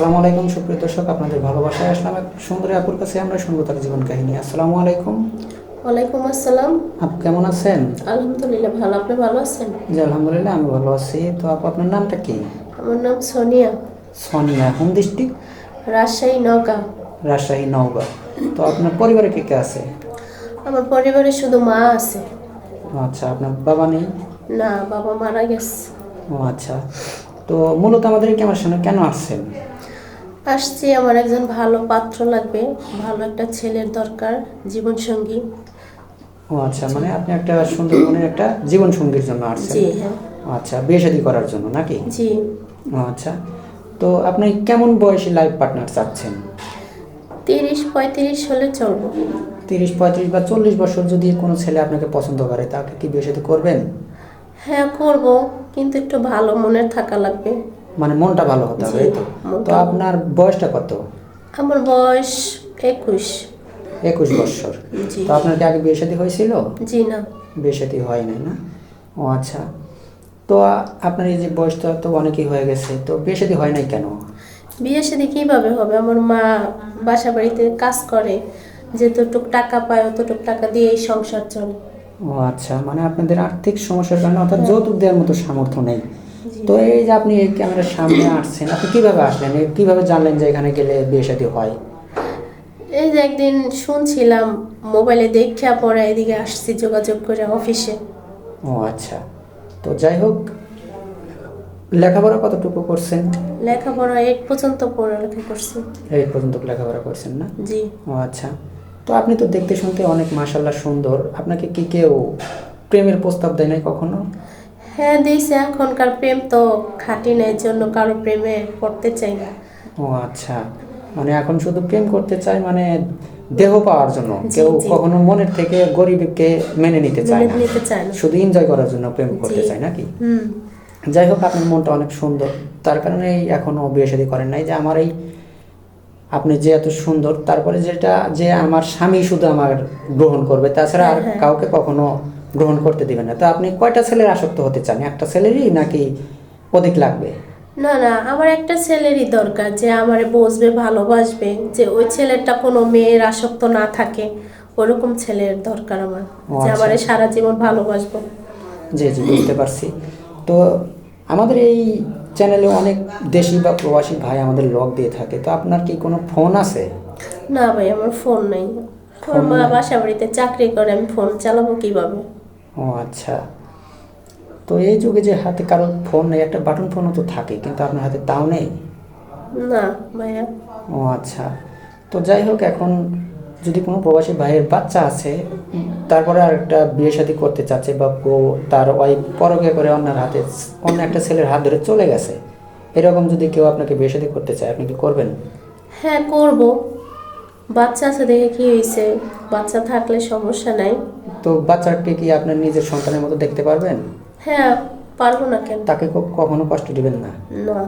আসসালামু আলাইকুম সুপ্রিয় দর্শক, আপনাদের ভালোবাসায় আসলাম এক সুন্দরী আপুর কাছে। আমরা শুনবো তার জীবন কাহিনী। আসসালামু আলাইকুম। ওয়ালাইকুম আসসালাম। আপু কেমন আছেন? আলহামদুলিল্লাহ ভালো, আপনি ভালো আছেন? জি আলহামদুলিল্লাহ, আমি ভালো আছি। তো আপু আপনার নামটা কি? আমার নাম সোনিয়া। সোনিয়া। Home district? রাজশাহী, নওগাঁ। রাজশাহী, নওগাঁ। তো আপনার পরিবারে কে কে আছে? আমার পরিবারে শুধু মা আছে। ও আচ্ছা, আপনার বাবা নেই? না, বাবা মারা গেছে। ও আচ্ছা। তো মূলত আমাদের এই ক্যামেরার সামনে কেন আসছেন? আসছি, আমার একজন ভালো পাত্র লাগবে, ভালো একটা ছেলের দরকার, জীবনসঙ্গী। ও আচ্ছা, মানে আপনি একটা সুন্দর মনের একটা জীবন সঙ্গীর জন্য আসছেন? জি হ্যাঁ। আচ্ছা, বিয়ে শাদী করার জন্য নাকি? জি। ও আচ্ছা। তো আপনি কেমন বয়সী লাইফ পার্টনার চাচ্ছেন? 30-35 হলে চলবো। 30, 35 বা 40 বছর যদি কোনো ছেলে আপনাকে পছন্দ করে, তাকে কি বিয়ে শাদী করবেন? হ্যাঁ করব, কিন্তু একটু ভালো মনের থাকা লাগবে। মানে মনটা ভালো হতে হবে, জি, এই তো? তো মনটা ভালো। আপনার বয়সটা কত? আমার বয়স 21। 21 বছর। জি। তো আপনার কি আগে বিয়ে শাদী হয়েছিল? জি না। বিয়ে শাদী হয় নাই না? ও আচ্ছা। তো আপনার এই যে বয়সটা তো অনেকই হয়ে গেছে, তো বিয়ে শাদী হয় নাই কেন? বিয়ে শাদী কিভাবে হবে? আমার মা বাসা বাড়িতে কাজ করে, যতটুক টাকা পায় অতটুক টাকা দিয়েই সংসার চলে। ও আচ্ছা, মানে আপনাদের আর্থিক সমস্যার কারণে অর্থাৎ হ্যাঁ। যৌতুক দেওয়ার মতো সামর্থ্য নেই। জি। তো এই যে আপনি এই ক্যামেরার সামনে আসছেন, আপনি কিভাবে আসলেন? কিভাবে জানলেন যে এখানে গেলে বিয়ে শাদী হয়? এই যে একদিন শুনছিলাম, মোবাইলে দেখা পরে এদিকে আসছি যোগাযোগ করে অফিসে। ও আচ্ছা। তো যাই হোক, লেখাপড়া কতটুকু করছেন? লেখাপড়া 8 পর্যন্ত পড়ালেখা করছি। এই পর্যন্ত লেখাপড়া করছেন না? জি। ও আচ্ছা। তো আপনি তো দেখতে শুনতে অনেক মাশাআল্লাহ সুন্দর। আপনাকে কি কেউ প্রেমের প্রস্তাব দেয় নাই কখনো? হ্যাঁ দিয়েছে, এখনকার প্রেম তো খাঁটি না, এর জন্য কারো প্রেমে পড়তে চাই না। ও আচ্ছা, মানে এখন শুধু প্রেম করতে চায়, মানে দেহ পাওয়ার জন্য। জি, কেউ জি। কখনো মনের থেকে গরিবকে মেনে নিতে চায় মেনে না, নিতে চায় না। শুধু এনজয় করার জন্য প্রেম করতে জি। চায় নাকি? হুম। যাই হোক, আপনার মনটা অনেক সুন্দর, তার কারণেই এখনো বিয়ে শাদী করেন নাই। যে আমার এই আপনি যে এত সুন্দর, তারপরে যেটা যে আমার স্বামী শুধু আমার গ্রহণ করবে, তাছাড়া আর হ্যাঁ, হ্যাঁ। কাউকে কখনো গ্রহণ করতে দিবেন না। তো আপনি কয়টা ছেলের আসক্ত হতে চান? একটা ছেলেরই নাকি অধিক লাগবে? না না, আমার একটা ছেলেরই দরকার, যে আমারে বুঝবে, ভালোবাসবে, যে ওই ছেলেটা কোনো মেয়ের আসক্ত না থাকে, ওরকম ছেলের দরকার আমার, ও যে আচ্ছা। আমারে সারা জীবন ভালোবাসবো। জি জি, বুঝতে পারছি। তো আমাদের এই চ্যানেলে অনেক দেশি বা প্রবাসী ভাই আমাদের লগ দিয়ে থাকে। তো আপনার কি কোনো ফোন আছে? না ভাই, আমার ফোন নাই। আমার ফোন মা নাই? বাসা বাড়িতে চাকরি করে, আমি ফোন চালাবো কিভাবে? ও আচ্ছা। তো এই যুগে যে হাতে কারো ফোন নেই, একটা বাটন ফোনও তো থাকে, কিন্তু আপনার হাতে তাও নেই? না ভাইয়া। ও আচ্ছা। তো যাই হোক, এখন যদি কোনো প্রবাসী ভাইয়ের বাচ্চা আছে, তারপরে আর একটা বিয়ে শাদী করতে চাচ্ছে, বা তার ওয়াইফ পরকে করে অন্যের হাতে, অন্য একটা ছেলের হাত ধরে চলে গেছে, এরকম যদি কেউ আপনাকে বিয়ে শাদী করতে চায়, আপনি কি করবেন? হ্যাঁ করব। বাচ্চা আছে দেখে কি হয়েছে, বাচ্চা থাকলে সমস্যা নাই। তো বাচ্চাকে কি আপনার নিজের সন্তানের মতো দেখতে পারবেন? হ্যাঁ, পারবো না কেন? তাকে কখনো কষ্ট দিবেন না? না,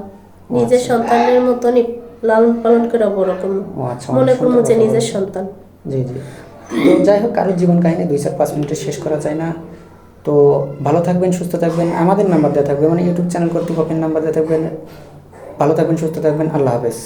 ও নিজের আচ্ছা। সন্তানের মতনই লালন পালন করে বড় করবো। ও আচ্ছা, অনেক মনে করবো সুন্দর যে কথা নিজের বলেছেন। সন্তান। জি জি। তো যাই হোক, কারোর জীবন কাহিনী 2-4-5 মিনিটে শেষ করা যায় না। তো ভালো থাকবেন, সুস্থ থাকবেন। আমাদের নাম্বার দেওয়া থাকবে, মানে ইউটিউব চ্যানেল কর্তৃপক্ষের নাম্বার দেওয়া থাকবেন। ভালো থাকবেন, সুস্থ থাকবেন। আল্লাহ হাফেজ।